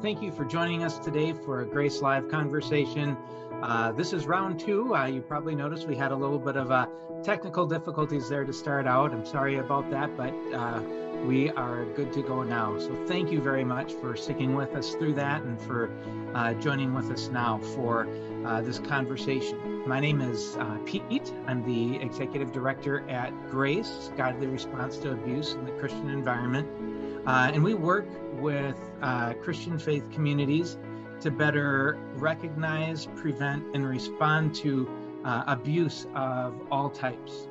Thank you for joining us today for a Grace Live conversation. This is round two. You probably noticed we had a little bit of technical difficulties there to start out. I'm sorry about that, but we are good to go now. So thank you very much for sticking with us through that and for joining with us now for this conversation. My name is Pete. I'm the Executive Director at Grace, Godly Response to Abuse in the Christian Environment. And we work with Christian faith communities to better recognize, prevent, and respond to abuse of all types.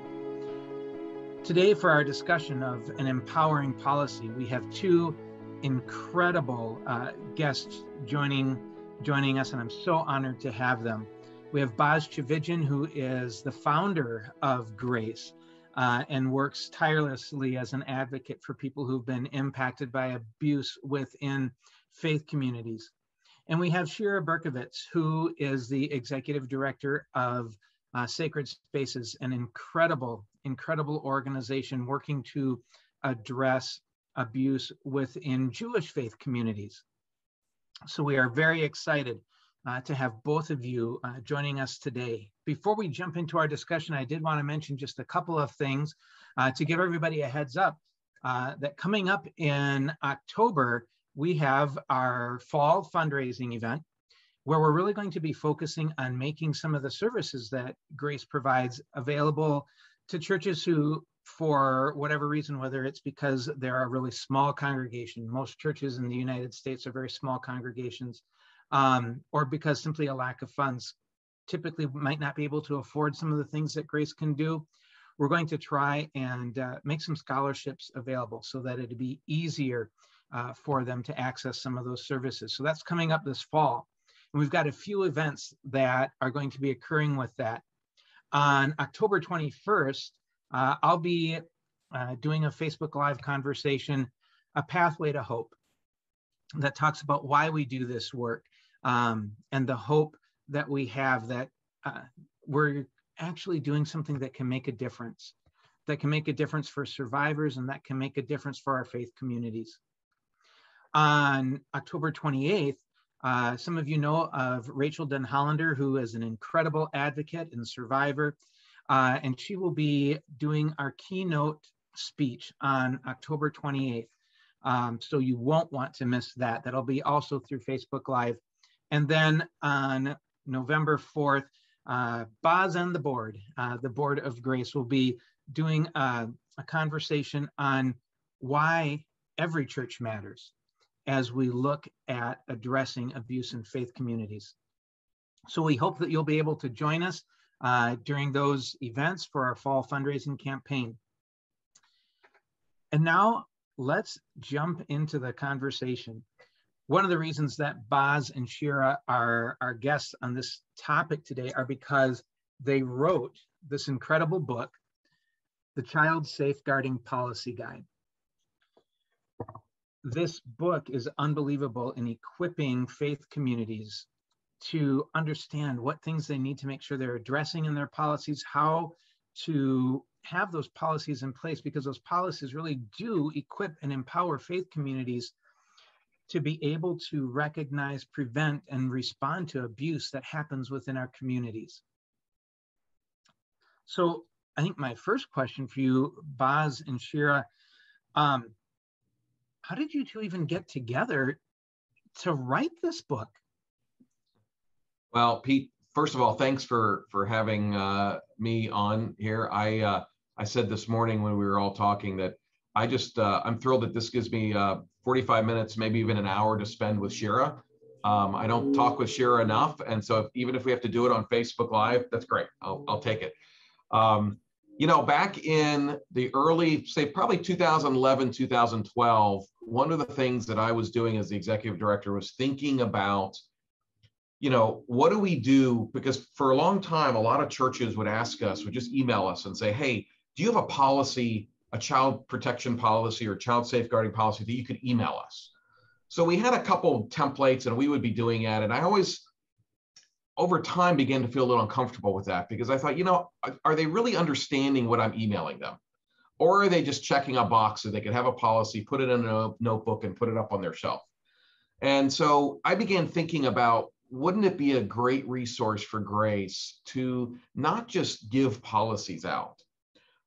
Today, for our discussion of an empowering policy, we have two incredible guests joining us, and I'm so honored to have them. We have Boz Shira, who is the founder of Grace, and works tirelessly as an advocate for people who've been impacted by abuse within faith communities. And we have Shira Berkovitz, who is the executive director of Sacred Spaces, an incredible organization working to address abuse within Jewish faith communities. So we are very excited to have both of you joining us today. Before we jump into our discussion, I did want to mention just a couple of things to give everybody a heads up that coming up in October, we have our fall fundraising event where we're really going to be focusing on making some of the services that Grace provides available to churches who, for whatever reason, whether it's because they're a really small congregation, most churches in the United States are very small congregations, or because simply a lack of funds, typically might not be able to afford some of the things that Grace can do. We're going to try and make some scholarships available so that it'd be easier for them to access some of those services. So that's coming up this fall. And we've got a few events that are going to be occurring with that. On October 21st, I'll be doing a Facebook Live conversation, A Pathway to Hope, that talks about why we do this work and the hope that we have that we're actually doing something that can make a difference, for survivors, and that can make a difference for our faith communities. On October 28th, some of you know of Rachel Den Hollander, who is an incredible advocate and survivor, and she will be doing our keynote speech on October 28th. So you won't want to miss that. That'll be also through Facebook Live. And then on November 4th, Boz and the board of Grace will be doing a conversation on why every church matters as we look at addressing abuse in faith communities. So we hope that you'll be able to join us during those events for our fall fundraising campaign. And now let's jump into the conversation. One of the reasons that Boz and Shira are our guests on this topic today are because they wrote this incredible book, The Child Safeguarding Policy Guide. This book is unbelievable in equipping faith communities to understand what things they need to make sure they're addressing in their policies, how to have those policies in place, because those policies really do equip and empower faith communities to be able to recognize, prevent, and respond to abuse that happens within our communities. So I think my first question for you, Boz and Shira, how did you two even get together to write this book? Well, Pete, first of all, thanks for having me on here. I said this morning when we were all talking that I'm thrilled that this gives me 45 minutes, maybe even an hour to spend with Shira. I don't talk with Shira enough. And so even if we have to do it on Facebook Live, that's great. I'll take it. You know, back in the early, say probably 2011, 2012, one of the things that I was doing as the executive director was thinking about, you know, what do we do? Because for a long time, a lot of churches would just email us and say, hey, do you have a policy, a child protection policy or child safeguarding policy that you could email us? So we had a couple templates and we would be doing it. And I always, over time, began to feel a little uncomfortable with that because I thought, you know, are they really understanding what I'm emailing them? Or are they just checking a box so they could have a policy, put it in a notebook and put it up on their shelf? And so I began thinking about, wouldn't it be a great resource for Grace to not just give policies out,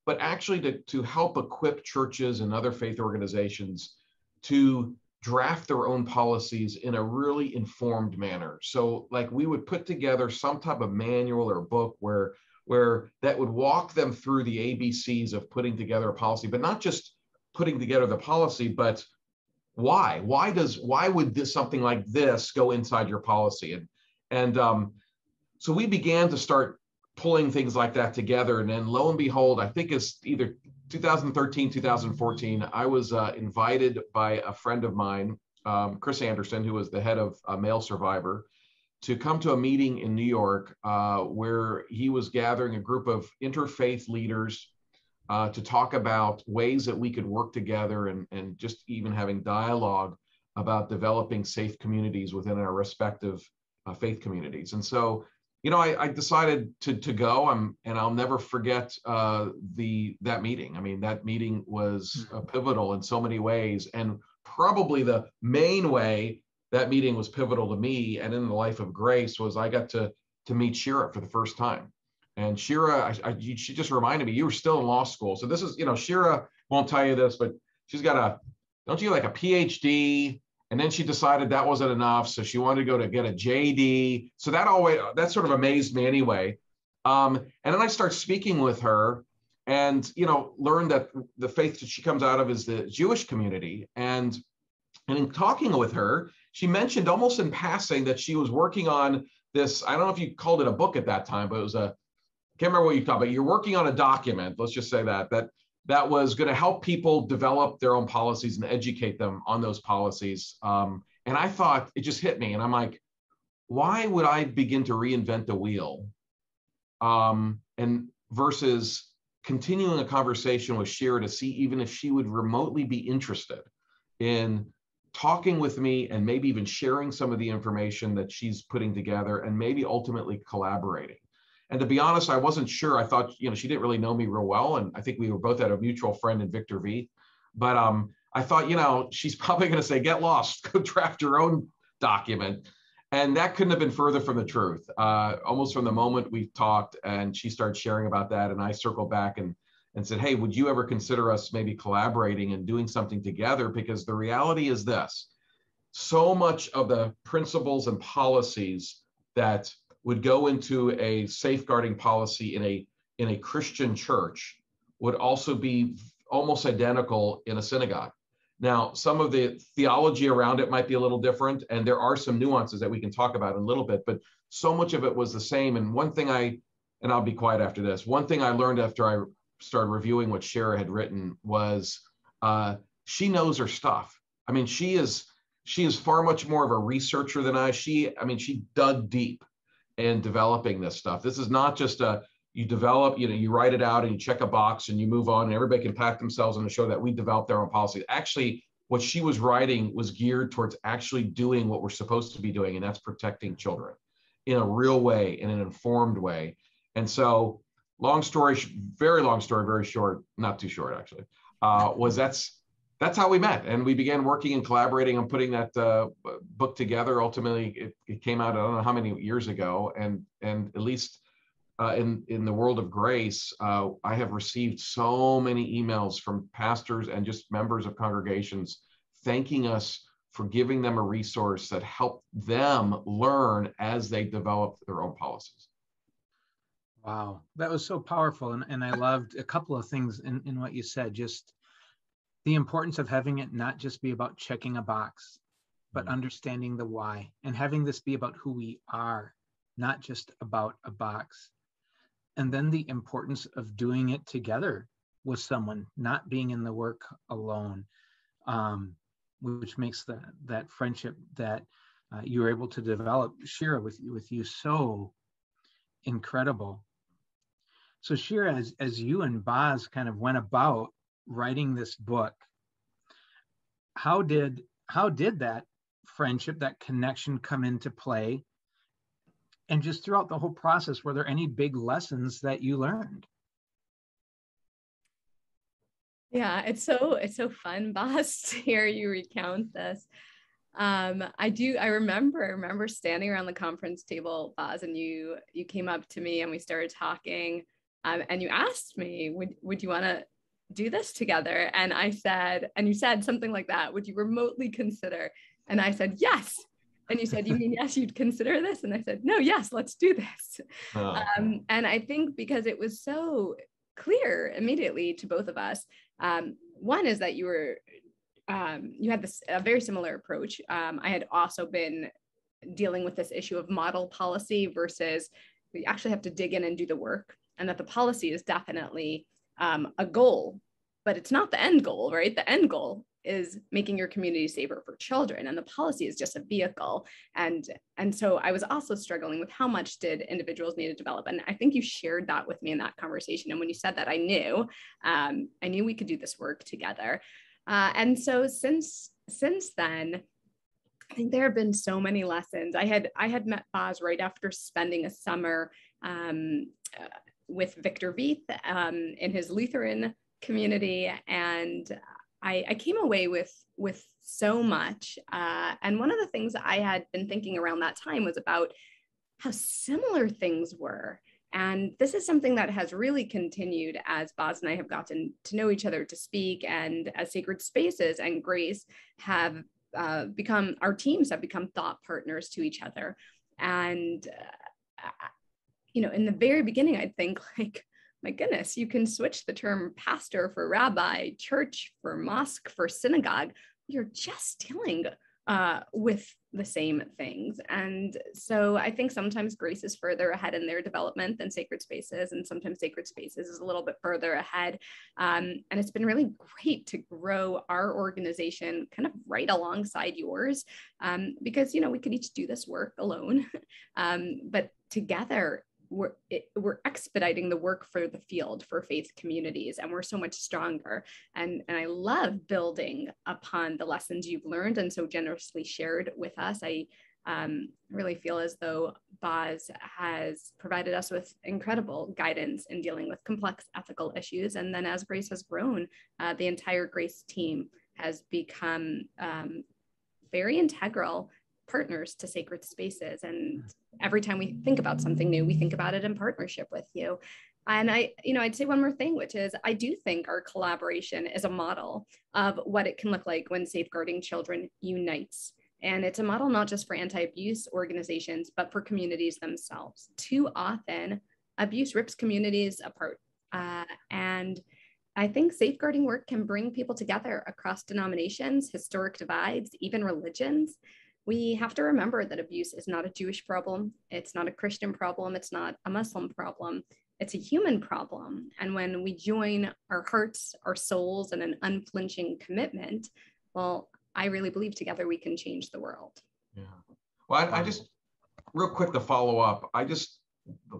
but actually to help equip churches and other faith organizations to draft their own policies in a really informed manner. So like we would put together some type of manual or book where that would walk them through the ABCs of putting together a policy, but not just putting together the policy, but why? Why would this something like this go inside your policy? And so we began to start pulling things like that together. And then lo and behold, I think it's either 2013, 2014, I was invited by a friend of mine, Chris Anderson, who was the head of Male Survivor, to come to a meeting in New York where he was gathering a group of interfaith leaders to talk about ways that we could work together and just even having dialogue about developing safe communities within our respective faith communities. And so, you know, I decided to go, and I'll never forget that meeting. I mean, that meeting was pivotal in so many ways, and probably the main way that meeting was pivotal to me and in the life of Grace was I got to meet Shira for the first time. And Shira, she just reminded me, you were still in law school. So this is, you know, Shira won't tell you this, but she's got don't you like a PhD? And then she decided that wasn't enough. So she wanted to go to get a JD. So that sort of amazed me anyway. And then I start speaking with her and, you know, learned that the faith that she comes out of is the Jewish community. And in talking with her, she mentioned almost in passing that she was working on this, I don't know if you called it a book at that time, but it was I can't remember what you called it, but you're working on a document, let's just say that was going to help people develop their own policies and educate them on those policies. And I thought, it just hit me. And I'm like, why would I begin to reinvent the wheel? And versus continuing a conversation with Shira to see even if she would remotely be interested in talking with me and maybe even sharing some of the information that she's putting together and maybe ultimately collaborating. And to be honest, I wasn't sure. I thought, you know, she didn't really know me real well. And I think we were both at a mutual friend in Victor V. But I thought, you know, she's probably going to say, get lost, go draft your own document. And that couldn't have been further from the truth. Almost from the moment we talked and she started sharing about that, and I circled back and said, hey, would you ever consider us maybe collaborating and doing something together? Because the reality is this, so much of the principles and policies that would go into a safeguarding policy in a Christian church would also be almost identical in a synagogue. Now, some of the theology around it might be a little different, and there are some nuances that we can talk about in a little bit, but so much of it was the same. And one thing and I'll be quiet after this, one thing I learned after I started reviewing what Shira had written was she knows her stuff. I mean, she is far much more of a researcher than I. She dug deep in developing this stuff. This is not just you develop, you know, you write it out and you check a box and you move on and everybody can pat themselves on the shoulder that we developed their own policy. Actually, what she was writing was geared towards actually doing what we're supposed to be doing, and that's protecting children in a real way, in an informed way. And so, long story, very long story, very short, not too short actually, that's how we met. And we began working and collaborating on putting that book together. Ultimately, it came out, I don't know how many years ago. And at least in the world of Grace, I have received so many emails from pastors and just members of congregations thanking us for giving them a resource that helped them learn as they develop their own policies. Wow, that was so powerful. And I loved a couple of things in what you said, just the importance of having it not just be about checking a box, but understanding the why, and having this be about who we are, not just about a box. And then the importance of doing it together with someone, not being in the work alone, which makes that friendship that you were able to develop, Shira, with you so incredible. So Shira, as you and Boz kind of went about writing this book, how did that friendship, that connection come into play? And just throughout the whole process, were there any big lessons that you learned? Yeah, it's so fun, Boz, to hear you recount this. I remember standing around the conference table, Boz, and you came up to me and we started talking, and you asked me, would you want to do this together? And I said, and you said something like that, would you remotely consider? And I said, yes. And you said, you mean, yes, you'd consider this? And I said, no, yes, let's do this. Oh. And I think because it was so clear immediately to both of us, one is that you had a very similar approach. I had also been dealing with this issue of model policy versus we actually have to dig in and do the work, and that the policy is definitely a goal, but it's not the end goal, right? The end goal is making your community safer for children, and the policy is just a vehicle. And so I was also struggling with how much did individuals need to develop, and I think you shared that with me in that conversation. And when you said that, I knew we could do this work together. And so since then, I think there have been so many lessons. I had met Boz right after spending a summer with Victor Veith in his Lutheran community, and I came away with so much. And one of the things I had been thinking around that time was about how similar things were. And this is something that has really continued as Boz and I have gotten to know each other, to speak, and as Sacred Spaces and Grace have our teams have become thought partners to each other. And, in the very beginning, I'd think like, my goodness, you can switch the term pastor for rabbi, church for mosque, for synagogue. You're just dealing with the same things. And so I think sometimes Grace is further ahead in their development than Sacred Spaces, and sometimes Sacred Spaces is a little bit further ahead. And it's been really great to grow our organization kind of right alongside yours, because, we could each do this work alone, but together, we're expediting the work for the field, for faith communities, and we're so much stronger. And I love building upon the lessons you've learned and so generously shared with us. I really feel as though Boz has provided us with incredible guidance in dealing with complex ethical issues. And then as Grace has grown, the entire Grace team has become very integral partners to Sacred Spaces. And every time we think about something new, we think about it in partnership with you. And I'd say one more thing, which is I do think our collaboration is a model of what it can look like when safeguarding children unites. And it's a model not just for anti-abuse organizations, but for communities themselves. Too often, abuse rips communities apart. And I think safeguarding work can bring people together across denominations, historic divides, even religions. We have to remember that abuse is not a Jewish problem. It's not a Christian problem. It's not a Muslim problem. It's a human problem. And when we join our hearts, our souls, and an unflinching commitment, well, I really believe together we can change the world. Yeah. Well, I just, real quick to follow up,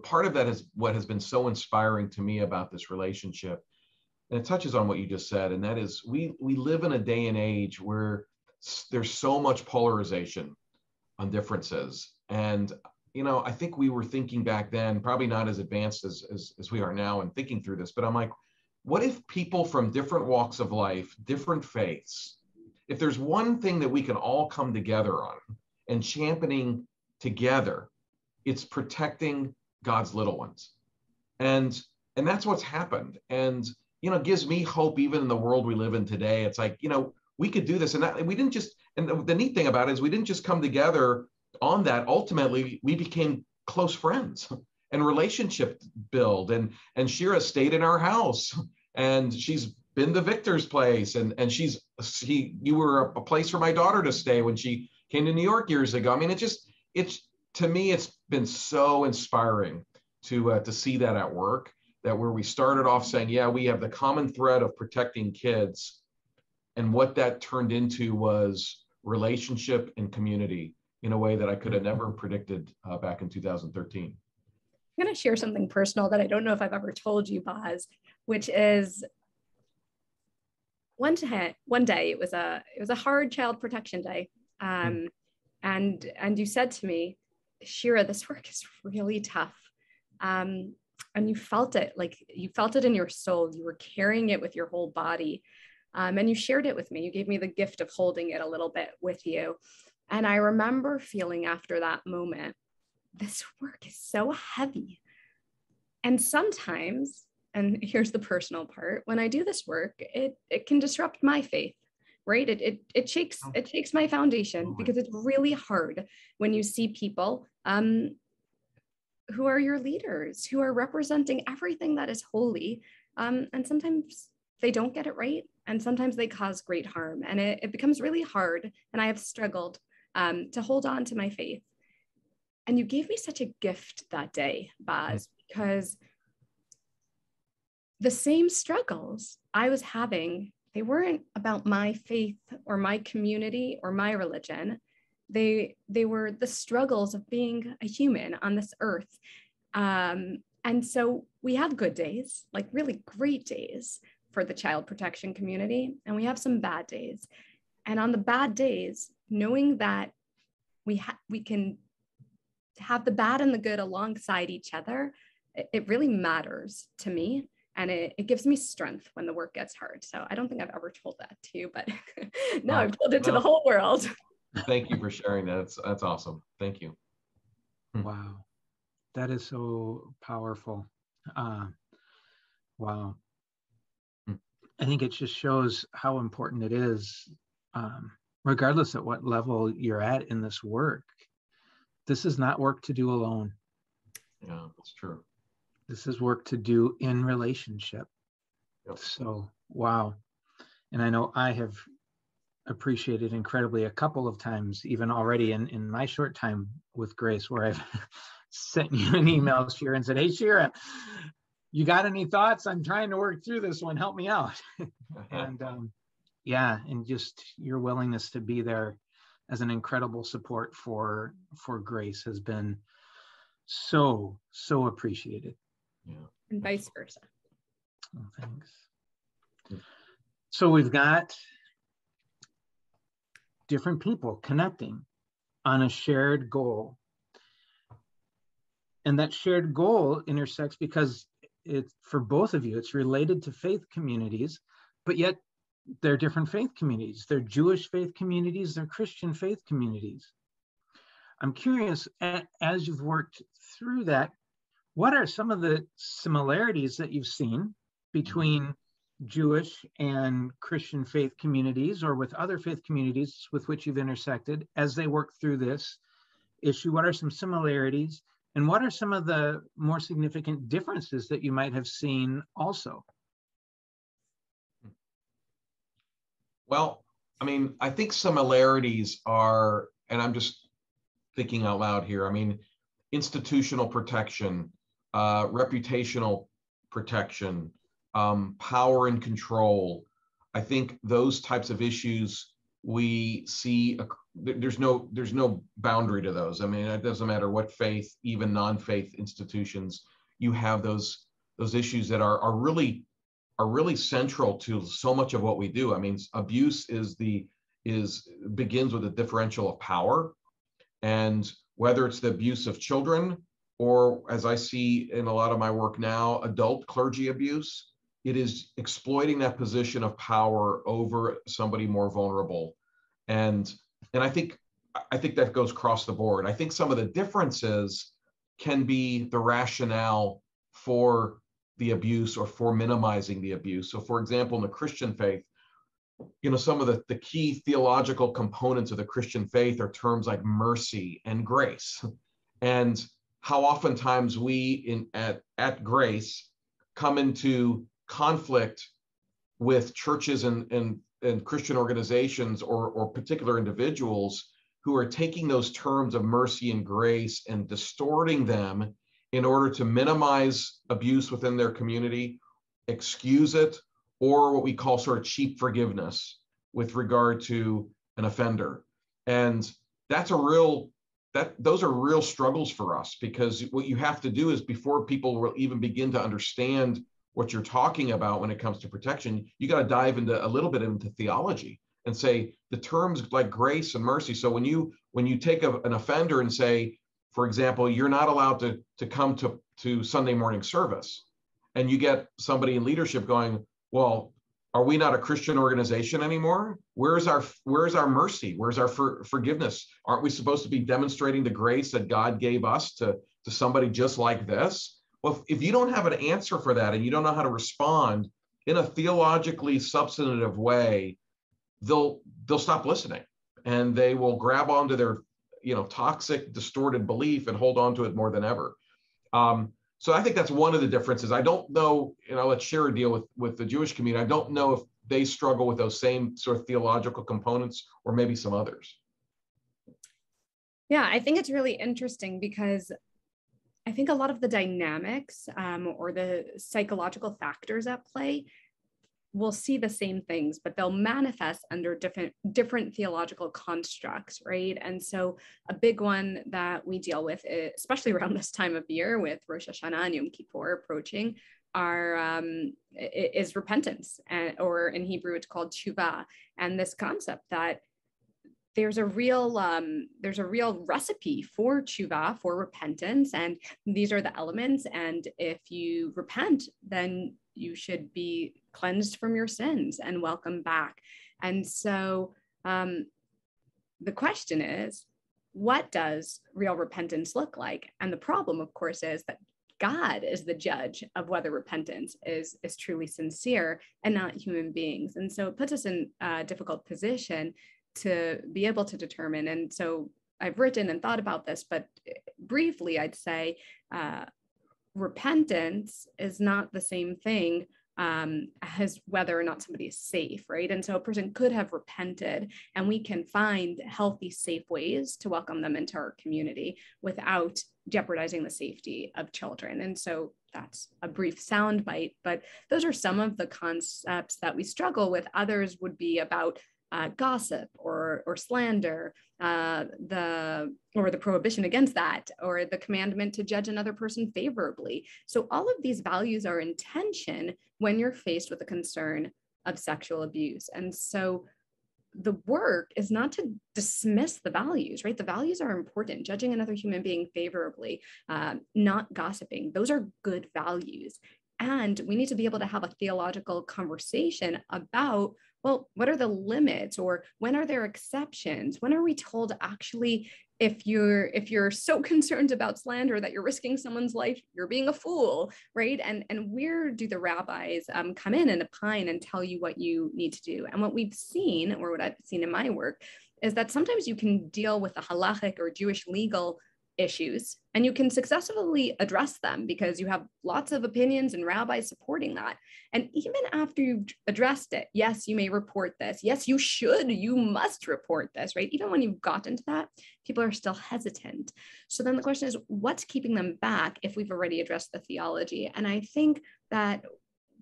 part of that is what has been so inspiring to me about this relationship. And it touches on what you just said. And that is, we live in a day and age where there's so much polarization on differences. And, I think we were thinking back then, probably not as advanced as we are now in thinking through this, but I'm like, what if people from different walks of life, different faiths, if there's one thing that we can all come together on and championing together, it's protecting God's little ones. And that's what's happened. And, it gives me hope even in the world we live in today. It's like, we could do this. And we didn't just, and the neat thing about it is we didn't just come together on that. Ultimately, we became close friends and relationship build. And Shira stayed in our house, and she's been to Victor's place. And you were a place for my daughter to stay when she came to New York years ago. I mean, to me, it's been so inspiring to see that at work, that where we started off saying, yeah, we have the common thread of protecting kids. And what that turned into was relationship and community in a way that I could have never predicted back in 2013. I'm going to share something personal that I don't know if I've ever told you, Boz, which is one day it was a hard child protection day, and you said to me, Shira, this work is really tough, and you felt it in your soul. You were carrying it with your whole body. And you shared it with me. You gave me the gift of holding it a little bit with you. And I remember feeling after that moment, this work is so heavy. And sometimes, and here's the personal part, when I do this work, it can disrupt my faith, right? It shakes my foundation, because it's really hard when you see people who are your leaders, who are representing everything that is holy. And sometimes they don't get it right. And sometimes they cause great harm. And it becomes really hard. And I have struggled to hold on to my faith. And you gave me such a gift that day, Boz, because the same struggles I was having, they weren't about my faith or my community or my religion. They were the struggles of being a human on this earth. And so we have good days, like really great days for the child protection community, and we have some bad days. And on the bad days, knowing that we can have the bad and the good alongside each other, it really matters to me. And it gives me strength when the work gets hard. So I don't think I've ever told that to you, but now I've told it to the whole world. Thank you for sharing that. That's awesome. Thank you. Wow. That is so powerful. Wow. I think it just shows how important it is, regardless at what level you're at in this work. This is not work to do alone. Yeah, that's true. This is work to do in relationship. Yep. So, wow. And I know I have appreciated incredibly a couple of times, even already in my short time with Grace, where I've sent you an email, Shira, and said, hey, Shira, you got any thoughts? I'm trying to work through this one. Help me out. And yeah, and just your willingness to be there as an incredible support for Grace has been so appreciated. Yeah. And vice versa. Oh, thanks. So we've got different people connecting on a shared goal. And that shared goal intersects because it's for both of you, it's related to faith communities, but yet they're different faith communities. They're Jewish faith communities, they're Christian faith communities. I'm curious, as you've worked through that, what are some of the similarities that you've seen between Jewish and Christian faith communities, or with other faith communities with which you've intersected as they work through this issue? What are some similarities, and what are some of the more significant differences that you might have seen also? Well, I mean, I think similarities are, and I'm just thinking out loud here, I mean, institutional protection, reputational protection, power and control. I think those types of issues we see, there's no boundary to those. I mean, it doesn't matter what faith, even non-faith institutions, you have those issues that are really central to so much of what we do. I mean, abuse begins with a differential of power, and whether it's the abuse of children, or as I see in a lot of my work now, adult clergy abuse, it is exploiting that position of power over somebody more vulnerable. And I think that goes across the board. I think some of the differences can be the rationale for the abuse or for minimizing the abuse. So for example, in the Christian faith, you know, some of the key theological components of the Christian faith are terms like mercy and grace. And how oftentimes we at Grace come into conflict with churches and Christian organizations or particular individuals who are taking those terms of mercy and grace and distorting them in order to minimize abuse within their community, excuse it, or what we call sort of cheap forgiveness with regard to an offender. And those are real struggles for us, because what you have to do is, before people will even begin to understand what you're talking about when it comes to protection, you got to dive into a little bit into theology and say the terms like grace and mercy. So when you take an offender and say, for example, you're not allowed to come to Sunday morning service, and you get somebody in leadership going, well, are we not a Christian organization anymore? Where's our mercy? Where's our forgiveness? Aren't we supposed to be demonstrating the grace that God gave us to somebody just like this? Well, if you don't have an answer for that and you don't know how to respond in a theologically substantive way, they'll stop listening, and they will grab onto their toxic, distorted belief and hold on to it more than ever. So I think that's one of the differences. I don't know, and I'll let Shira deal with the Jewish community. I don't know if they struggle with those same sort of theological components, or maybe some others. Yeah, I think it's really interesting because I think a lot of the dynamics or the psychological factors at play will see the same things, but they'll manifest under different theological constructs, right? And so a big one that we deal with, especially around this time of year with Rosh Hashanah and Yom Kippur approaching, is repentance, or in Hebrew it's called tshuva, and this concept that there's a real recipe for tshuva, for repentance, and these are the elements. And if you repent, then you should be cleansed from your sins and welcome back. And so the question is, what does real repentance look like? And the problem, of course, is that God is the judge of whether repentance is truly sincere and not human beings. And so it puts us in a difficult position to be able to determine. And so I've written and thought about this, but briefly, I'd say repentance is not the same thing as whether or not somebody is safe, right? And so a person could have repented, and we can find healthy, safe ways to welcome them into our community without jeopardizing the safety of children. And so that's a brief soundbite, but those are some of the concepts that we struggle with. Others would be about gossip or slander, or the prohibition against that, or the commandment to judge another person favorably. So all of these values are in tension when you're faced with a concern of sexual abuse. And so the work is not to dismiss the values, right? The values are important. Judging another human being favorably, not gossiping, those are good values. And we need to be able to have a theological conversation about, well, what are the limits, or when are there exceptions? When are we told actually, if you're so concerned about slander that you're risking someone's life, you're being a fool, right? And where do the rabbis come in and opine and tell you what you need to do? And what we've seen, or what I've seen in my work, is that sometimes you can deal with the halachic or Jewish legal issues, and you can successfully address them because you have lots of opinions and rabbis supporting that. And even after you've addressed it, yes, you may report this. Yes, you must report this, right? Even when you've gotten to that, people are still hesitant. So then the question is, what's keeping them back if we've already addressed the theology? And I think that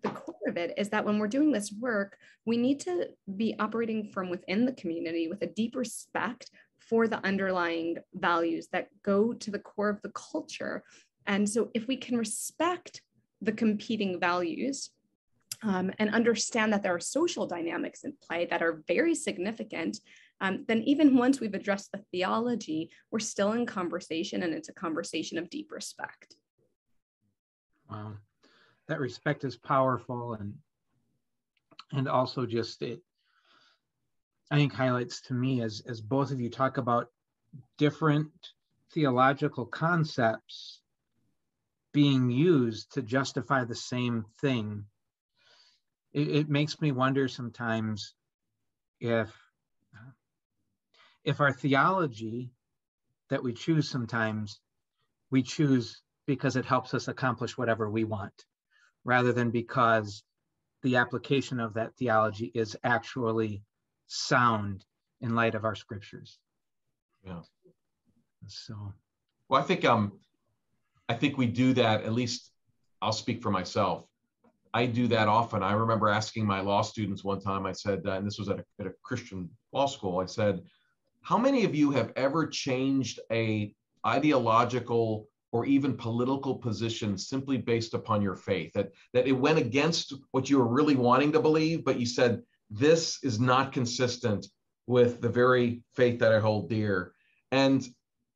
the core of it is that when we're doing this work, we need to be operating from within the community with a deep respect for the underlying values that go to the core of the culture. And so if we can respect the competing values and understand that there are social dynamics in play that are very significant, then even once we've addressed the theology, we're still in conversation, and it's a conversation of deep respect. Wow, that respect is powerful, and also just it, I think, highlights to me, as both of you talk about different theological concepts being used to justify the same thing. It makes me wonder sometimes if our theology that we choose sometimes, we choose because it helps us accomplish whatever we want, rather than because the application of that theology is actually sound in light of our scriptures. Yeah. So, well, I think we do that. At least I'll speak for myself. I do that often. I remember asking my law students one time, I said, and this was at a Christian law school, I said, how many of you have ever changed a ideological or even political position simply based upon your faith, that it went against what you were really wanting to believe, but you said, this is not consistent with the very faith that I hold dear? And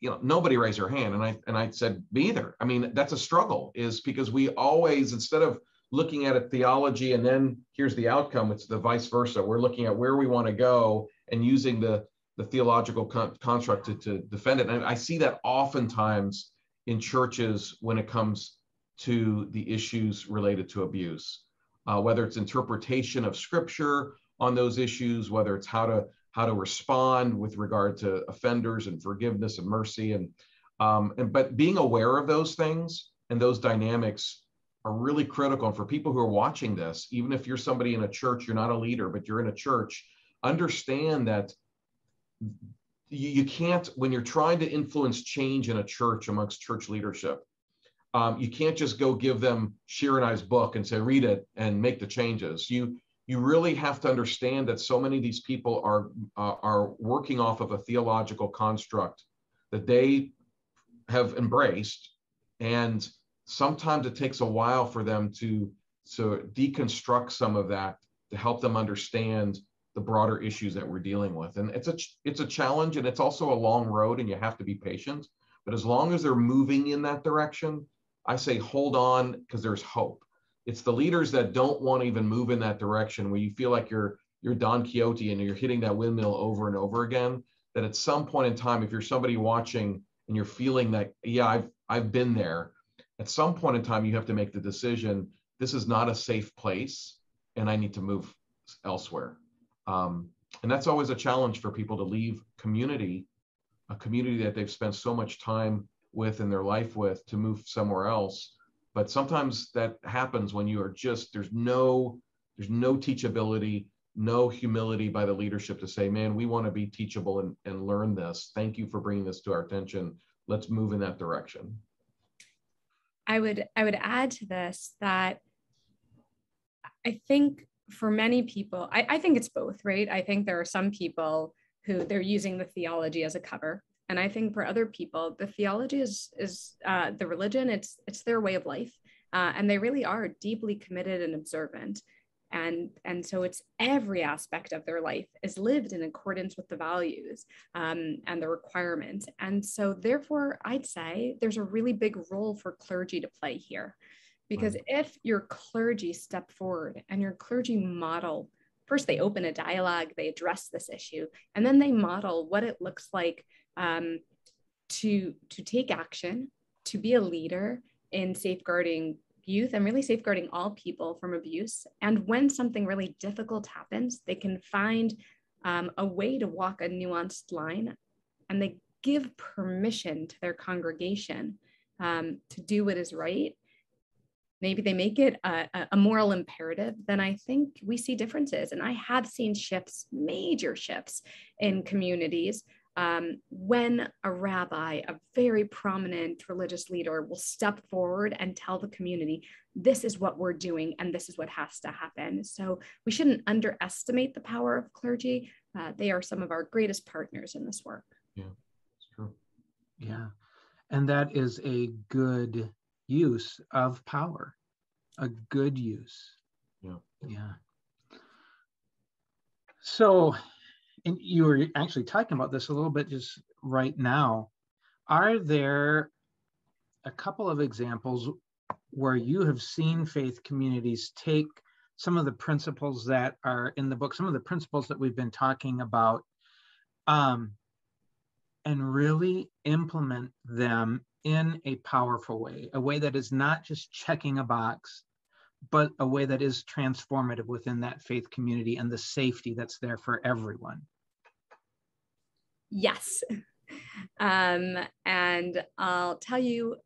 nobody raised their hand, and I said, me either. I mean, that's a struggle, is because we always, instead of looking at a theology and then here's the outcome. It's the vice versa. We're looking at where we want to go and using the theological construct to defend it. And I see that oftentimes in churches when it comes to the issues related to abuse, whether it's interpretation of scripture on those issues, whether it's how to respond with regard to offenders and forgiveness and mercy, but being aware of those things and those dynamics are really critical. And for people who are watching this, even if you're somebody in a church, you're not a leader, but you're in a church, understand that you can't, when you're trying to influence change in a church amongst church leadership, you can't just go give them Shira and I's book and say, read it and make the changes. You really have to understand that so many of these people are working off of a theological construct that they have embraced. And sometimes it takes a while for them to deconstruct some of that to help them understand the broader issues that we're dealing with. And it's a challenge, and it's also a long road, and you have to be patient. But as long as they're moving in that direction, I say hold on, because there's hope. It's the leaders that don't want to even move in that direction, where you feel like you're Don Quixote and you're hitting that windmill over and over again, that at some point in time, if you're somebody watching and you're feeling that, yeah, I've been there, at some point in time, you have to make the decision, this is not a safe place and I need to move elsewhere. And that's always a challenge for people to leave a community that they've spent so much time with in their life with, to move somewhere else. But sometimes that happens when you are just, there's no teachability, no humility by the leadership to say, man, we want to be teachable and learn this. Thank you for bringing this to our attention. Let's move in that direction. I would add to this that I think for many people, I think it's both, right? I think there are some people who they're using the theology as a cover. And I think for other people, the theology is the religion, it's their way of life. And they really are deeply committed and observant. And so it's every aspect of their life is lived in accordance with the values and the requirements. And so therefore, I'd say there's a really big role for clergy to play here. Because if your clergy step forward and your clergy model, first they open a dialogue, they address this issue, and then they model what it looks like to take action, to be a leader in safeguarding youth and really safeguarding all people from abuse. And when something really difficult happens, they can find a way to walk a nuanced line, and they give permission to their congregation to do what is right. Maybe they make it a moral imperative, then I think we see differences. And I have seen shifts, major shifts in communities when a rabbi, a very prominent religious leader, will step forward and tell the community, this is what we're doing and this is what has to happen. So we shouldn't underestimate the power of clergy. They are some of our greatest partners in this work. Yeah, it's true. Yeah, and that is a good use of power, a good use. Yeah. So, and you were actually talking about this a little bit just right now. Are there a couple of examples where you have seen faith communities take some of the principles that are in the book, some of the principles that we've been talking about, and really implement them in a powerful way, a way that is not just checking a box, but a way that is transformative within that faith community and the safety that's there for everyone? Yes. And I'll tell you,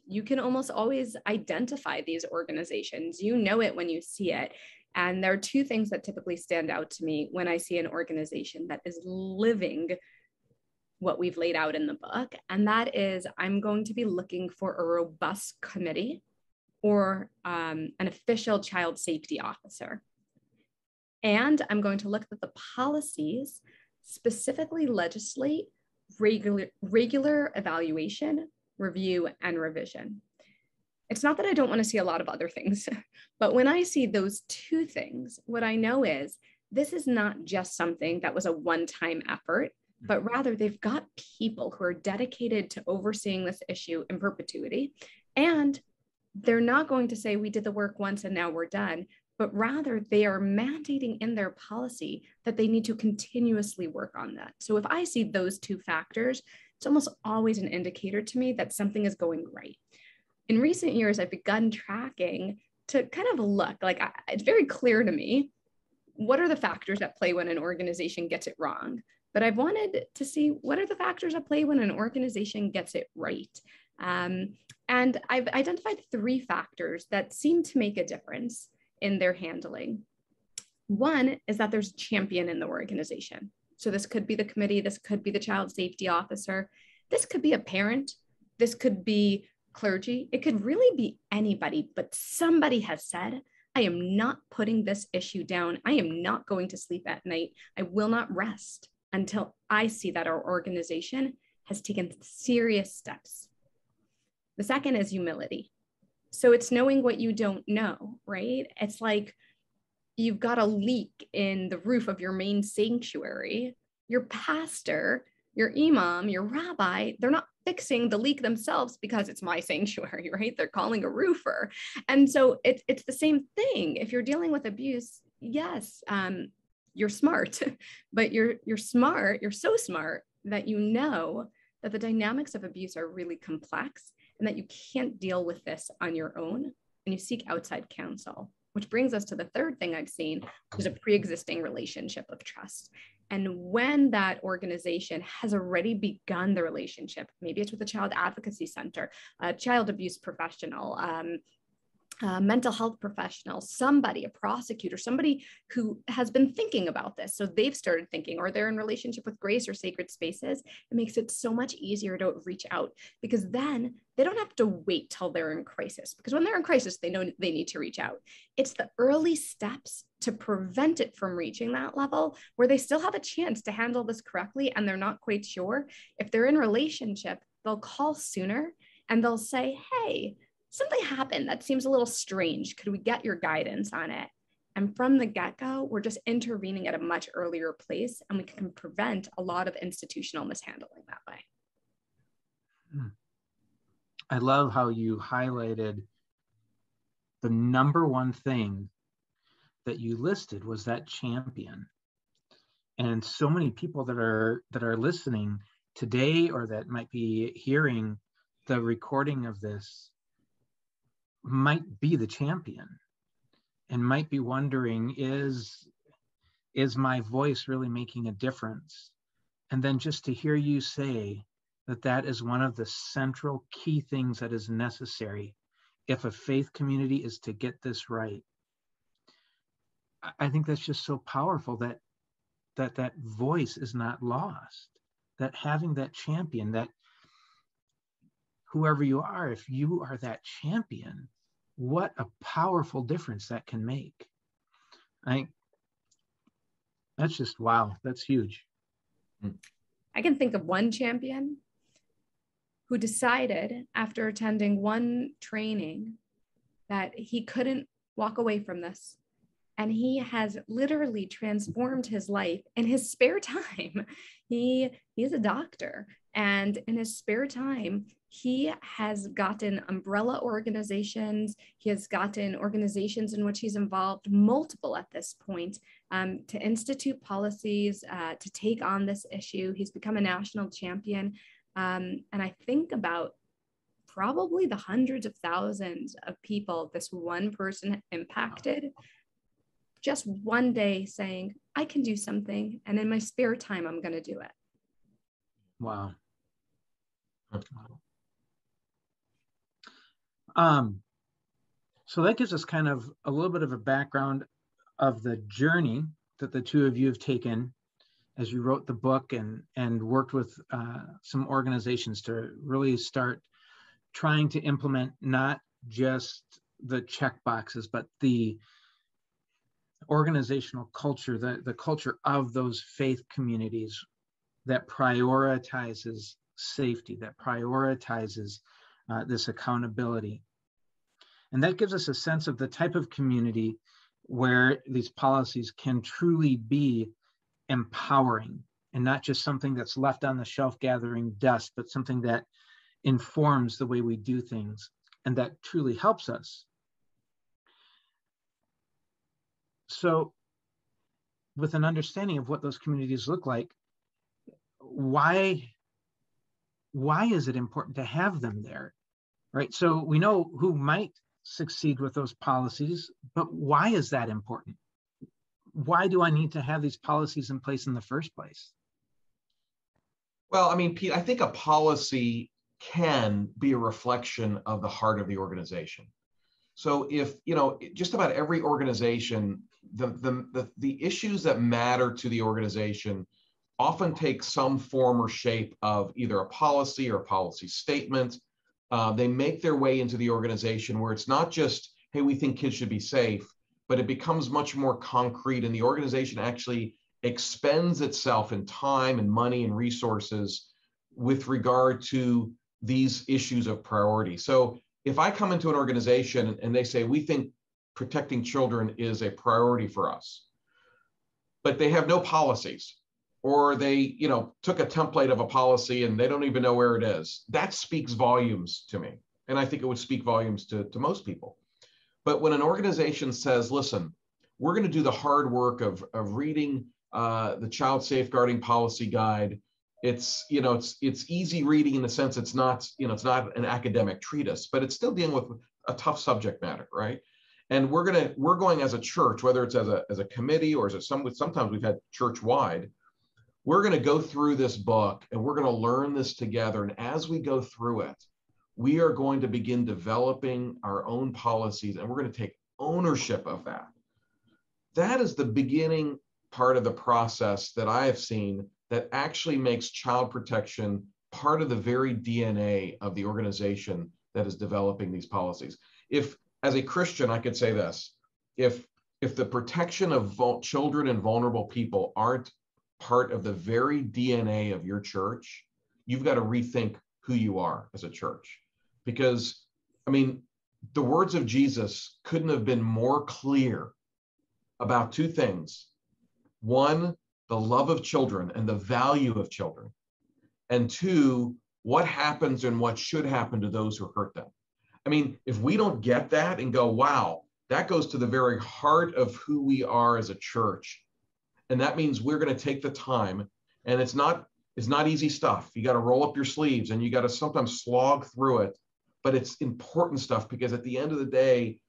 you can almost always identify these organizations. You know it when you see it. And there are two things that typically stand out to me when I see an organization that is living what we've laid out in the book. And that is, I'm going to be looking for a robust committee or an official child safety officer. And I'm going to look at the policies, specifically legislate regular evaluation, review, and revision. It's not that I don't want to see a lot of other things, but when I see those two things, what I know is this is not just something that was a one-time effort, but rather they've got people who are dedicated to overseeing this issue in perpetuity, and they're not going to say we did the work once and now we're done, but rather they are mandating in their policy that they need to continuously work on that. So if I see those two factors, it's almost always an indicator to me that something is going right. In recent years, I've begun tracking to kind of look, like it's very clear to me what are the factors at play when an organization gets it wrong. But I've wanted to see what are the factors at play when an organization gets it right. And I've identified 3 factors that seem to make a difference in their handling. One is that there's a champion in the organization. So this could be the committee, this could be the child safety officer, this could be a parent, this could be clergy, it could really be anybody, but somebody has said, I am not putting this issue down. I am not going to sleep at night. I will not rest until I see that our organization has taken serious steps. The second is humility. So it's knowing what you don't know, right? It's like you've got a leak in the roof of your main sanctuary. Your pastor, your imam, your rabbi, they're not fixing the leak themselves because it's my sanctuary, right? They're calling a roofer. And so it's the same thing. If you're dealing with abuse, yes, you're smart, but you're smart, you're so smart that you know that the dynamics of abuse are really complex and that you can't deal with this on your own, and you seek outside counsel, which brings us to the third thing I've seen, which is a pre-existing relationship of trust. And when that organization has already begun the relationship, maybe it's with a child advocacy center, a child abuse professional, mental health professional, somebody, a prosecutor, somebody who has been thinking about this. So they've started thinking, or they're in relationship with Grace or Sacred Spaces. It makes it so much easier to reach out, because then they don't have to wait till they're in crisis, because when they're in crisis, they know they need to reach out. It's the early steps to prevent it from reaching that level where they still have a chance to handle this correctly and they're not quite sure. If they're in relationship, they'll call sooner and they'll say, hey, something happened that seems a little strange. Could we get your guidance on it? And from the get-go, we're just intervening at a much earlier place, and we can prevent a lot of institutional mishandling that way. I love how you highlighted the number one thing that you listed was that champion. And so many people that are listening today, or that might be hearing the recording of this, might be the champion and might be wondering, is my voice really making a difference? And then just to hear you say that that is one of the central key things that is necessary if a faith community is to get this right. I think that's just so powerful, that voice is not lost, that having that champion, that whoever you are, if you are that champion, what a powerful difference that can make. That's just, wow, that's huge. I can think of one champion who decided after attending one training that he couldn't walk away from this. And he has literally transformed his life in his spare time. He is a doctor, and in his spare time, he has gotten umbrella organizations. He has gotten organizations in which he's involved, multiple at this point, to institute policies, to take on this issue. He's become a national champion. And I think about probably the hundreds of thousands of people this one person impacted. Just one day saying, I can do something, and in my spare time, I'm going to do it. Wow. So that gives us kind of a little bit of a background of the journey that the two of you have taken as you wrote the book and worked with some organizations to really start trying to implement not just the check boxes, but the organizational culture, the culture of those faith communities that prioritizes safety, that prioritizes this accountability. And that gives us a sense of the type of community where these policies can truly be empowering, and not just something that's left on the shelf gathering dust, but something that informs the way we do things. and that truly helps us. So with an understanding of what those communities look like, why is it important to have them there, right? So we know who might succeed with those policies, but why is that important? Why do I need to have these policies in place in the first place? Well, I mean, Pete, I think a policy can be a reflection of the heart of the organization. So if, just about every organization, the issues that matter to the organization often take some form or shape of either a policy or a policy statement. They make their way into the organization where it's not just, hey, we think kids should be safe, but it becomes much more concrete, and the organization actually expends itself in time and money and resources with regard to these issues of priority. So if I come into an organization and they say, we think protecting children is a priority for us, but they have no policies, or they, took a template of a policy and they don't even know where it is, that speaks volumes to me. And I think it would speak volumes to most people. But when an organization says, listen, we're going to do the hard work of reading the Child Safeguarding Policy Guide. It's easy reading in the sense it's not an academic treatise, but it's still dealing with a tough subject matter, right? And we're going as a church, whether it's as a committee or sometimes we've had church-wide, we're going to go through this book and we're going to learn this together. And as we go through it, we are going to begin developing our own policies, and we're going to take ownership of that. That is the beginning part of the process that I have seen that actually makes child protection part of the very DNA of the organization that is developing these policies. If, as a Christian, I could say this, if the protection of children and vulnerable people aren't part of the very DNA of your church, you've got to rethink who you are as a church. Because, I mean, the words of Jesus couldn't have been more clear about two things. One, the love of children and the value of children. And two, what happens and what should happen to those who hurt them. I mean, if we don't get that and go, wow, that goes to the very heart of who we are as a church. And that means we're going to take the time, and it's not easy stuff. You got to roll up your sleeves and you got to sometimes slog through it, but it's important stuff because at the end of the day,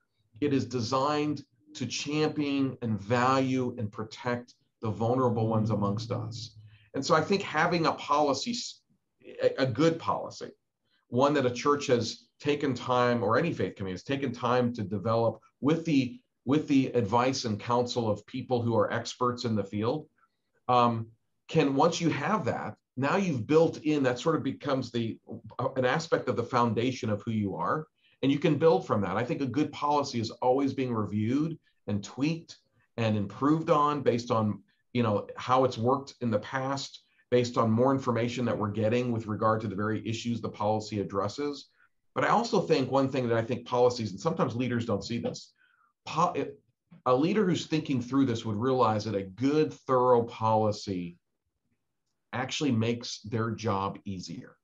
it is designed to champion and value and protect the vulnerable ones amongst us. And so I think having a policy, a good policy, one that a church has taken time, or any faith community has taken time to develop with the advice and counsel of people who are experts in the field, once you have that, now you've built in, that sort of becomes an aspect of the foundation of who you are, and you can build from that. I think a good policy is always being reviewed and tweaked and improved on based on, how it's worked in the past, based on more information that we're getting with regard to the very issues the policy addresses. But I also think one thing that I think policies, and sometimes leaders don't see this, a leader who's thinking through this would realize that a good, thorough policy actually makes their job easier.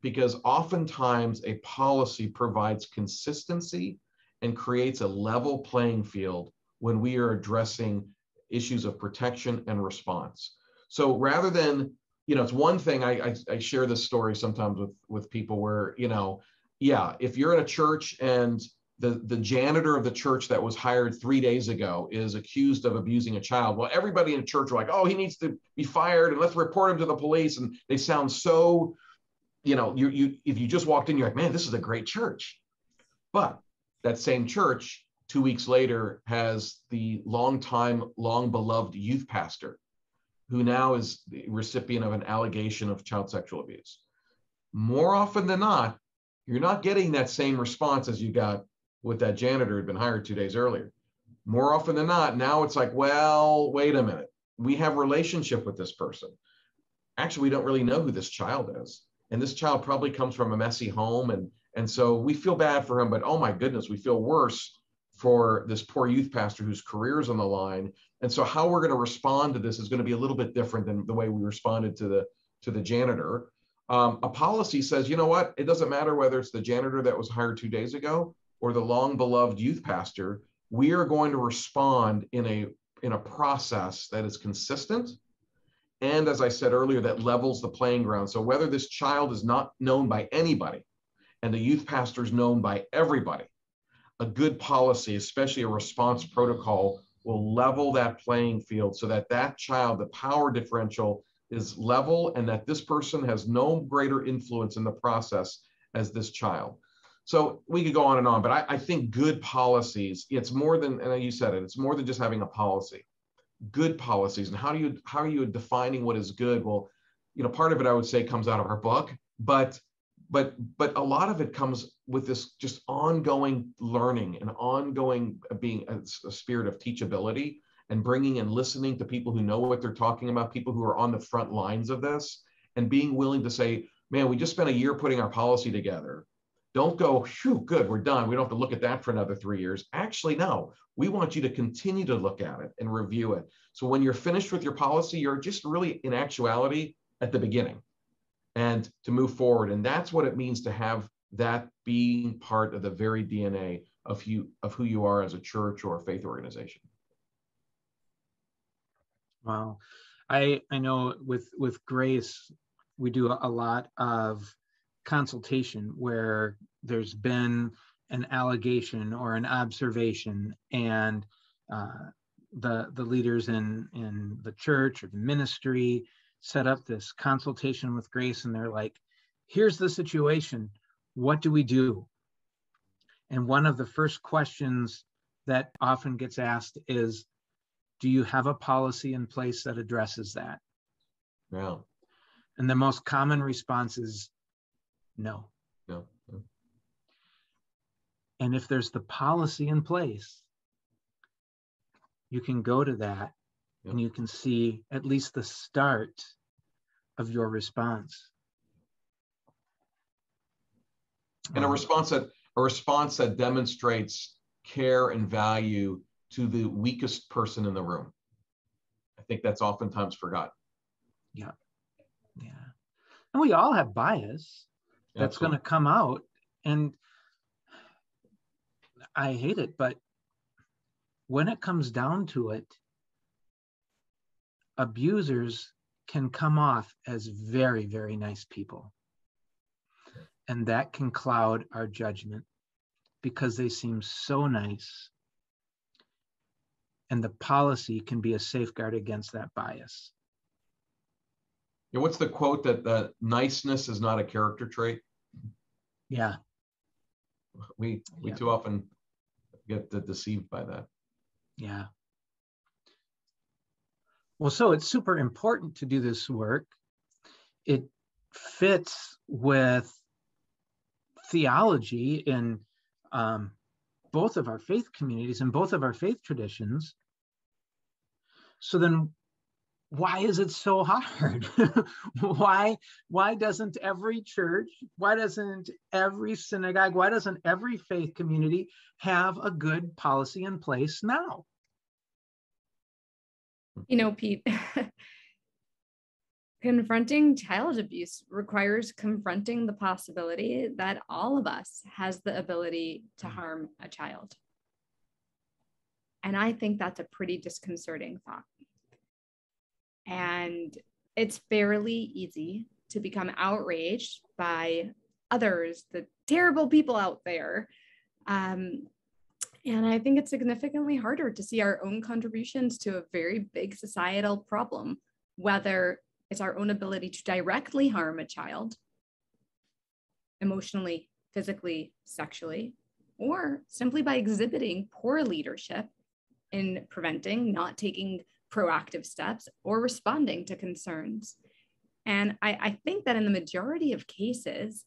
Because oftentimes a policy provides consistency and creates a level playing field when we are addressing issues of protection and response. So rather than, it's one thing, I share this story sometimes with people where, if you're in a church and the janitor of the church that was hired 3 days ago is accused of abusing a child, well, everybody in the church are like, oh, he needs to be fired and let's report him to the police. And they sound so, if you just walked in, you're like, man, this is a great church. But that same church 2 weeks later has the long beloved youth pastor who now is the recipient of an allegation of child sexual abuse. More often than not, you're not getting that same response as you got with that janitor who had been hired 2 days earlier. More often than not, now it's like, well, wait a minute. We have a relationship with this person. Actually, we don't really know who this child is. And this child probably comes from a messy home. And so we feel bad for him, but oh my goodness, we feel worse for this poor youth pastor whose career is on the line. And so how we're going to respond to this is going to be a little bit different than the way we responded to the janitor. A policy says, you know what, it doesn't matter whether it's the janitor that was hired 2 days ago or the long beloved youth pastor. We are going to respond in a process that is consistent. And as I said earlier, that levels the playing ground. So whether this child is not known by anybody and the youth pastor is known by everybody, a good policy, especially a response protocol, will level that playing field so that that child, the power differential is level, and that this person has no greater influence in the process as this child. So we could go on and on, but I think good policies, it's more than, and you said it, it's more than just having a policy. Good policies. And how are you defining what is good? Well, you know, part of it I would say comes out of our book, but a lot of it comes with this just ongoing learning and ongoing being a spirit of teachability and bringing and listening to people who know what they're talking about, people who are on the front lines of this, and being willing to say, man, we just spent a year putting our policy together. Don't go, phew, good, we're done. We don't have to look at that for another 3 years. Actually, no, we want you to continue to look at it and review it. So when you're finished with your policy, you're just really in actuality at the beginning and to move forward. And that's what it means to have that being part of the very DNA of who you are as a church or a faith organization. Wow. I know with Grace, we do a lot of consultation where there's been an allegation or an observation, and the leaders in the church or the ministry set up this consultation with Grace, and they're like, here's the situation, what do we do? And one of the first questions that often gets asked is, do you have a policy in place that addresses that? Yeah. And the most common response is no. No. No. And if there's the policy in place, you can go to that and you can see at least the start of your response. And a response that demonstrates care and value to the weakest person in the room. I think that's oftentimes forgotten. Yeah. Yeah. And we all have bias that's going to come out, and I hate it, but when it comes down to it, abusers can come off as very, very nice people. And that can cloud our judgment because they seem so nice. And the policy can be a safeguard against that bias. Yeah, what's the quote that niceness is not a character trait? Yeah. We too often get deceived by that. Yeah. Well, so it's super important to do this work. It fits with theology in both of our faith communities and both of our faith traditions. So then why is it so hard? Why doesn't every church, why doesn't every synagogue, why doesn't every faith community have a good policy in place now? You know, Pete, confronting child abuse requires confronting the possibility that all of us has the ability to harm a child. And I think that's a pretty disconcerting thought. And it's fairly easy to become outraged by others, the terrible people out there. And I think it's significantly harder to see our own contributions to a very big societal problem, whether it's our own ability to directly harm a child, emotionally, physically, sexually, or simply by exhibiting poor leadership in preventing, not taking proactive steps, or responding to concerns. And I think that in the majority of cases,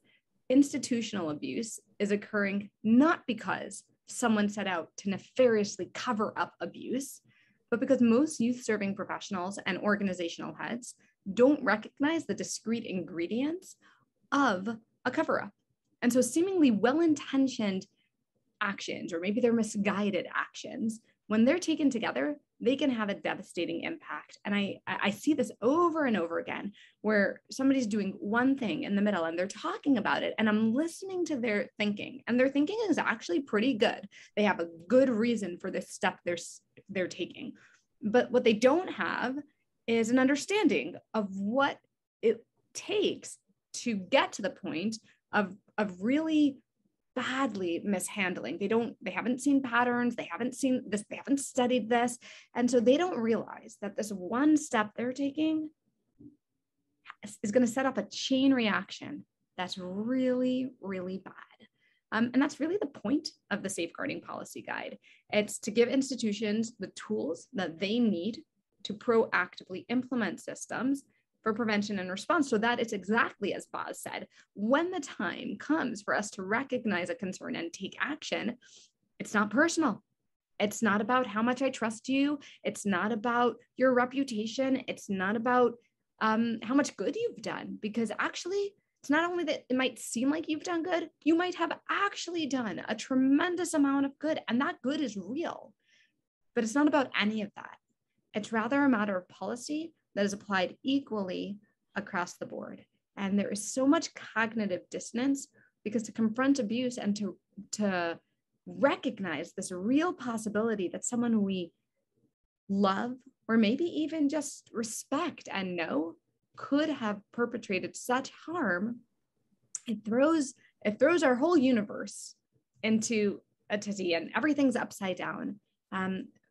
institutional abuse is occurring not because someone set out to nefariously cover up abuse, but because most youth-serving professionals and organizational heads don't recognize the discrete ingredients of a cover-up. And so seemingly well-intentioned actions, or maybe they're misguided actions, when they're taken together, they can have a devastating impact. And I see this over and over again, where somebody's doing one thing in the middle and they're talking about it, and I'm listening to their thinking, and their thinking is actually pretty good. They have a good reason for this step they're taking. But what they don't have is an understanding of what it takes to get to the point of really badly mishandling. They haven't seen patterns, they haven't seen this, they haven't studied this. And so they don't realize that this one step they're taking is going to set up a chain reaction that's really, really bad. And that's really the point of the Safeguarding Policy Guide. It's to give institutions the tools that they need to proactively implement systems for prevention and response, so that it's exactly as Boz said. When the time comes for us to recognize a concern and take action, it's not personal. It's not about how much I trust you. It's not about your reputation. It's not about how much good you've done, because actually, it's not only that it might seem like you've done good, you might have actually done a tremendous amount of good, and that good is real. But it's not about any of that. It's rather a matter of policy that is applied equally across the board. And there is so much cognitive dissonance, because to confront abuse and to recognize this real possibility that someone we love, or maybe even just respect and know, could have perpetrated such harm, it throws our whole universe into a tizzy, and everything's upside down.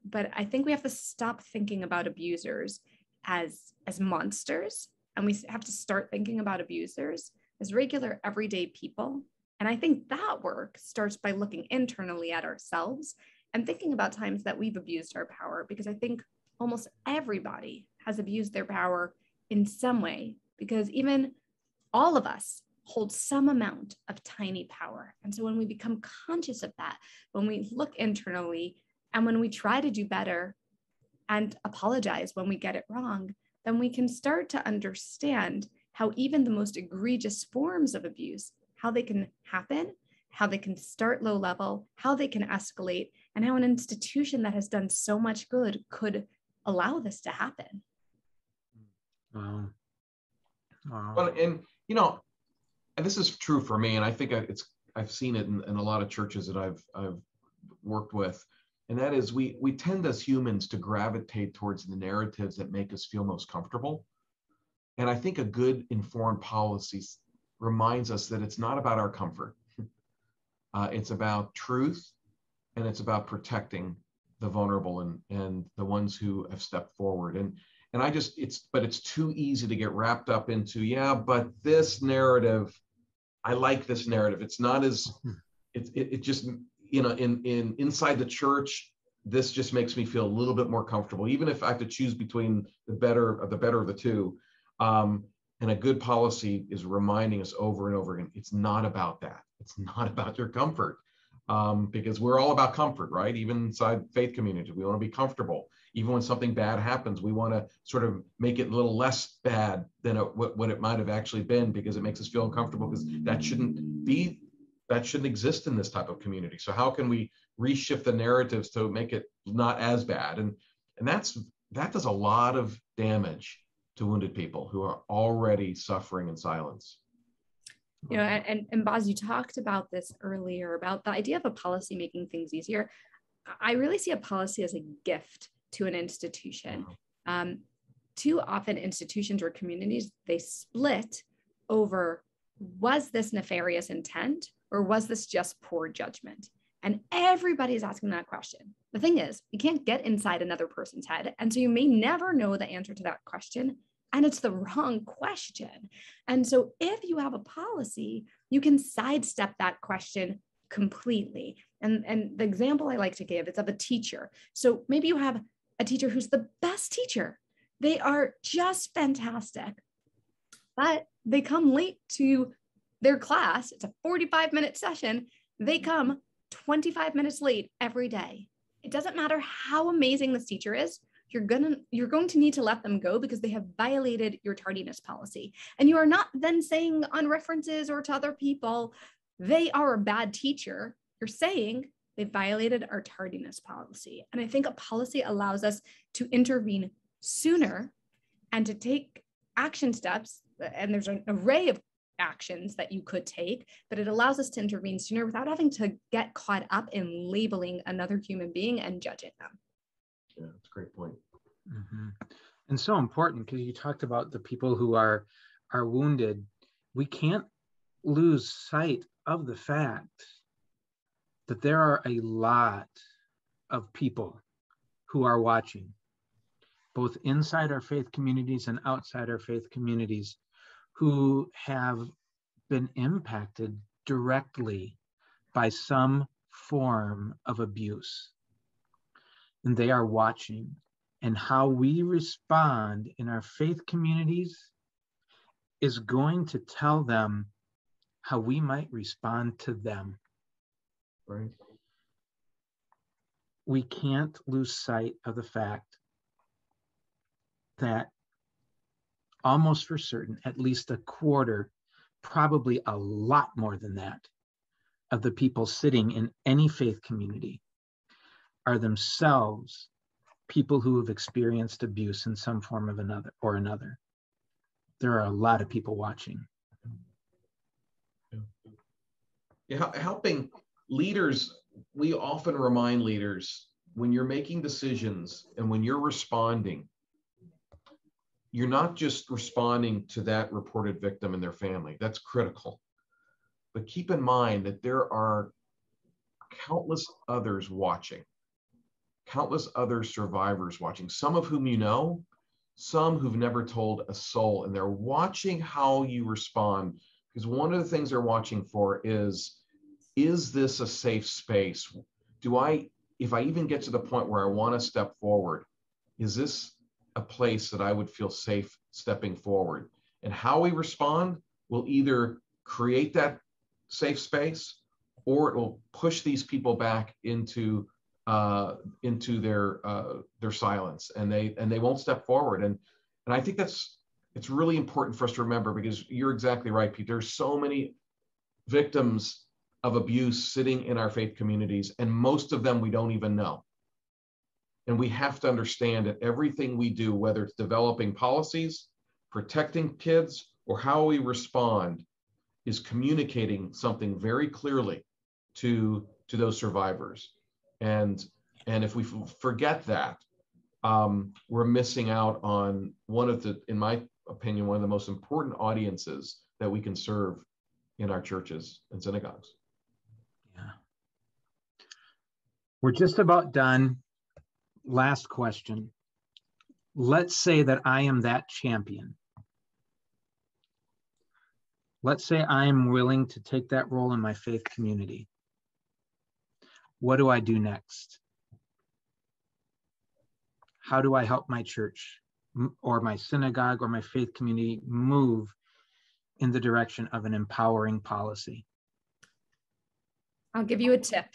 But I think we have to stop thinking about abusers as monsters, and we have to start thinking about abusers as regular, everyday people. And I think that work starts by looking internally at ourselves and thinking about times that we've abused our power, because I think almost everybody has abused their power in some way, because even all of us hold some amount of tiny power. And so when we become conscious of that, when we look internally, and when we try to do better and apologize when we get it wrong, then we can start to understand how even the most egregious forms of abuse, how they can happen, how they can start low level, how they can escalate, and how an institution that has done so much good could allow this to happen. Wow. Well, and and this is true for me, and I think I've seen it in a lot of churches that I've worked with. And that is, we tend as humans to gravitate towards the narratives that make us feel most comfortable. And I think a good informed policy reminds us that it's not about our comfort. It's about truth, and it's about protecting the vulnerable and the ones who have stepped forward. And it's too easy to get wrapped up into, but this narrative, I like this narrative. It's not as, it just, in inside the church, this just makes me feel a little bit more comfortable, even if I have to choose between the better of the two. And a good policy is reminding us over and over again, it's not about that. It's not about your comfort, because we're all about comfort, right? Even inside faith community, we want to be comfortable. Even when something bad happens, we want to sort of make it a little less bad than what it might have actually been, because it makes us feel uncomfortable, because that shouldn't exist in this type of community. So how can we reshift the narratives to make it not as bad? And that does a lot of damage to wounded people who are already suffering in silence. And Boz, you talked about this earlier, about the idea of a policy making things easier. I really see a policy as a gift to an institution. Too often institutions or communities, they split over, was this nefarious intent, or was this just poor judgment? And everybody's asking that question. The thing is, you can't get inside another person's head. And so you may never know the answer to that question. And it's the wrong question. And so if you have a policy, you can sidestep that question completely. And the example I like to give is of a teacher. So maybe you have a teacher who's the best teacher. They are just fantastic, but they come late to their class. It's a 45-minute session. They come 25 minutes late every day. It doesn't matter how amazing this teacher is. You're going to need to let them go, because they have violated your tardiness policy. And you are not then saying on references or to other people, they are a bad teacher. You're saying They violated our tardiness policy. And I think a policy allows us to intervene sooner and to take action steps. And there's an array of actions that you could take, but it allows us to intervene sooner without having to get caught up in labeling another human being and judging them. Yeah, that's a great point. Mm-hmm. And so important, because you talked about the people who are wounded. We can't lose sight of the fact that there are a lot of people who are watching, both inside our faith communities and outside our faith communities, who have been impacted directly by some form of abuse. And they are watching. And how we respond in our faith communities is going to tell them how we might respond to them. Right. We can't lose sight of the fact that almost for certain, at least a quarter, probably a lot more than that, of the people sitting in any faith community are themselves people who have experienced abuse in some form of another. There are a lot of people watching. Yeah, helping leaders, we often remind leaders, when you're making decisions and when you're responding, you're not just responding to that reported victim and their family. That's critical. But keep in mind that there are countless others watching, countless other survivors watching, some of whom you know, some who've never told a soul, and they're watching how you respond. Because one of the things they're watching for is this a safe space? If I even get to the point where I want to step forward, is this a place that I would feel safe stepping forward? And how we respond will either create that safe space, or it will push these people back into their silence, and they won't step forward. And I think it's really important for us to remember, because you're exactly right, Pete. There's so many victims of abuse sitting in our faith communities, and most of them we don't even know. And we have to understand that everything we do, whether it's developing policies, protecting kids, or how we respond, is communicating something very clearly to those survivors. And if we forget that, we're missing out on in my opinion, one of the most important audiences that we can serve in our churches and synagogues. Yeah. We're just about done. Last question. Let's say that I am that champion. Let's say I am willing to take that role in my faith community. What do I do next? How do I help my church or my synagogue or my faith community move in the direction of an empowering policy? I'll give you a tip.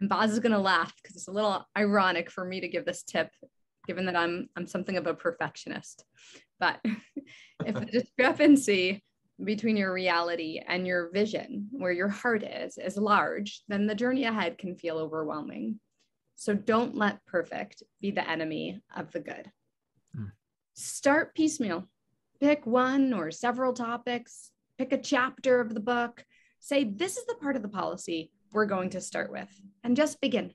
And Boz is going to laugh because it's a little ironic for me to give this tip, given that I'm something of a perfectionist. But if the discrepancy between your reality and your vision, where your heart is large, then the journey ahead can feel overwhelming. So don't let perfect be the enemy of the good. Start piecemeal. Pick one or several topics, pick a chapter of the book, say, this is the part of the policy we're going to start with, and just begin.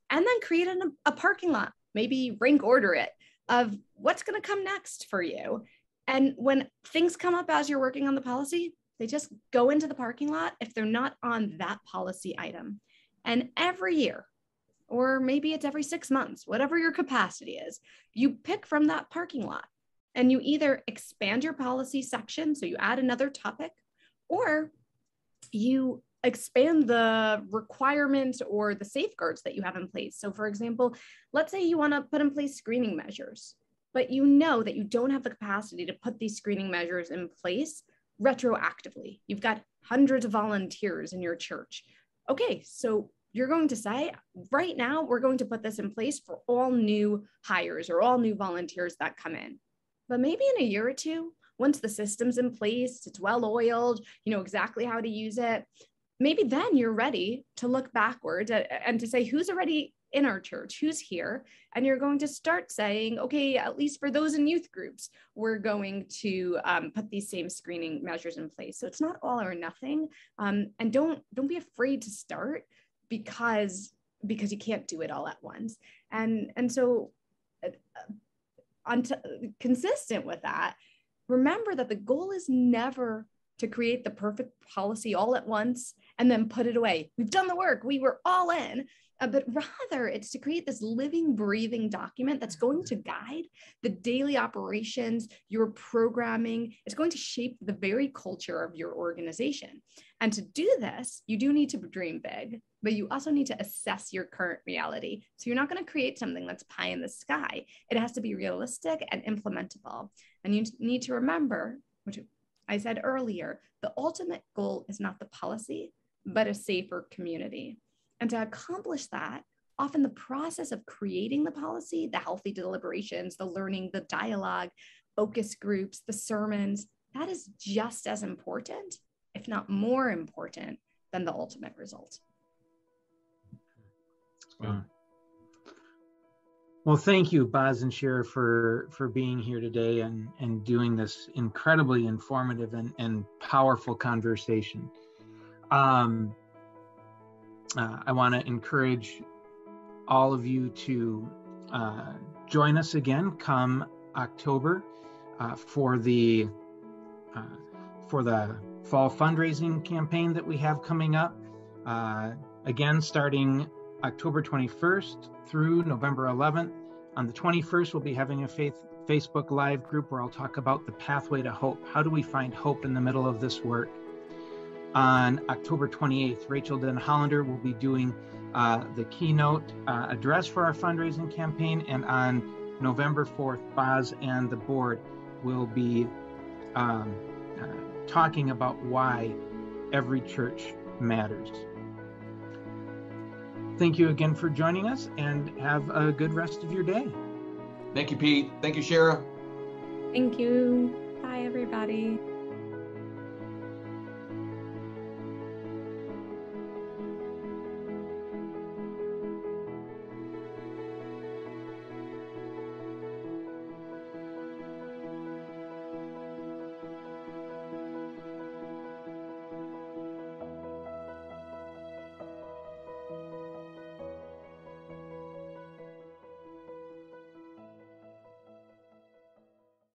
And then create a parking lot, maybe rank order it of what's going to come next for you. And when things come up as you're working on the policy, they just go into the parking lot if they're not on that policy item. And every year, or maybe it's every 6 months, whatever your capacity is, you pick from that parking lot and you either expand your policy section, so you add another topic, or you expand the requirements or the safeguards that you have in place. So for example, let's say you want to put in place screening measures, but you know that you don't have the capacity to put these screening measures in place retroactively. You've got hundreds of volunteers in your church. Okay, so you're going to say, right now, we're going to put this in place for all new hires or all new volunteers that come in. But maybe in a year or two, once the system's in place, it's well-oiled, you know exactly how to use it, maybe then you're ready to look backwards and to say, who's already in our church, who's here? And you're going to start saying, okay, at least for those in youth groups, we're going to put these same screening measures in place. So it's not all or nothing. And don't be afraid to start because you can't do it all at once. And so consistent with that, remember that the goal is never to create the perfect policy all at once and then put it away. We've done the work, we were all in, but rather it's to create this living, breathing document that's going to guide the daily operations, your programming. It's going to shape the very culture of your organization. And to do this, you do need to dream big, but you also need to assess your current reality. So you're not going to create something that's pie in the sky. It has to be realistic and implementable. And you need to remember, which I said earlier, the ultimate goal is not the policy, but a safer community. And to accomplish that, often the process of creating the policy, the healthy deliberations, the learning, the dialogue, focus groups, the sermons, that is just as important, if not more important, than the ultimate result. Well, thank you, Boz and Shira, for being here today and doing this incredibly informative and powerful conversation. I want to encourage all of you to join us again come October for the fall fundraising campaign that we have coming up. Again, starting October 21st through November 11th. On the 21st, we'll be having a Facebook Live group where I'll talk about the pathway to hope. How do we find hope in the middle of this work? On October 28th, Rachel Den Hollander will be doing the keynote address for our fundraising campaign. And on November 4th, Boz and the board will be talking about why every church matters. Thank you again for joining us, and have a good rest of your day. Thank you, Pete. Thank you, Shira. Thank you. Bye, everybody.